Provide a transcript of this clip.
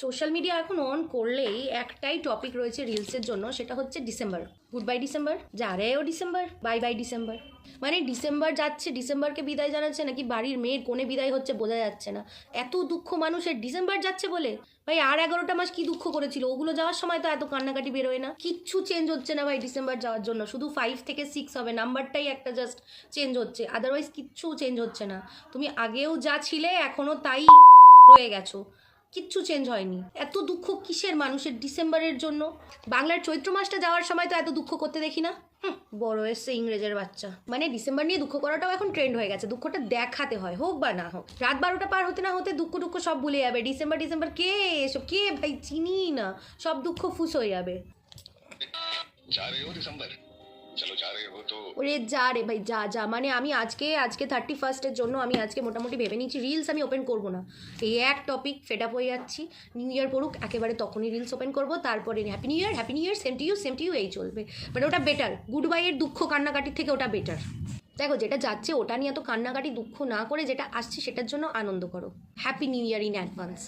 Social media এখন on করলেই একটাই টপিক রয়েছে রিলসের জন্য, সেটা হচ্ছে ডিসেম্বর। গুড বাই ডিসেম্বর, যা রে ও ডিসেম্বর, বাই বাই ডিসেম্বর। মানে ডিসেম্বর যাচ্ছে, ডিসেম্বরকে বিদায় জানাচ্ছে নাকি বাড়ির মেয়ের কোণে বিদায় হচ্ছে বোঝা যাচ্ছে না। এত দুঃখ মানুষের ডিসেম্বর যাচ্ছে বলে। ভাই আর 11টা মাস কি দুঃখ করেছিল, ওগুলো যাওয়ার সময় তো এত কান্নাকাটি বেরোয় না। কিচ্ছু চেঞ্জ হচ্ছে না ভাই ডিসেম্বর যাওয়ার জন্য, শুধু 5 থেকে 6 হবে, নাম্বারটাই একটা জাস্ট চেঞ্জ হচ্ছে, আদারওয়াইজ কিচ্ছু চেঞ্জ হচ্ছে না। তুমি আগেও যা ছিলে এখনও তাই রয়ে গেছো, কিচ্ছু চেঞ্জ হয়নি। এত দুঃখ কিসের মানুষের ডিসেম্বরের জন্য? বাংলার চৈত্র মাসটা যাওয়ার সময় তো এত দুঃখ করতে দেখি না। বড় এসছে ইংরেজের বাচ্চা। মানে ডিসেম্বর নিয়ে দুঃখ করাটাও এখন ট্রেন্ড হয়ে গেছে, দুঃখটা দেখাতে হয়, হোক বা না হোক। রাত 12টা পার হতে না হতে দুঃখ টুক্ষ সব ভুলে যাবে। ডিসেম্বর ডিসেম্বর কে এসব, কে ভাই চিনি না, সব দুঃখ ফুস হয়ে যাবে। ওরে যা রে ভাই, যা যা। মানে আমি আজকে 31st জন্য আমি আজকে মোটামুটি ভেবে নিচ্ছি রিলস আমি ওপেন করবো না। এই এক টপিক ফেড আপ হয়ে যাচ্ছি, নিউ ইয়ার পড়ুক একেবারে তখনই রিলস ওপেন করবো, তারপরে happy new year same to you এই চলবে। মানে ওটা বেটার, গুড বাইয়ের দুঃখ কান্নাকাটির থেকে ওটা বেটার। দেখো যেটা যাচ্ছে ওটা নিয়ে এত কান্নাকাটি দুঃখ না করে যেটা আসছে সেটার জন্য আনন্দ করো। Happy new year in advance.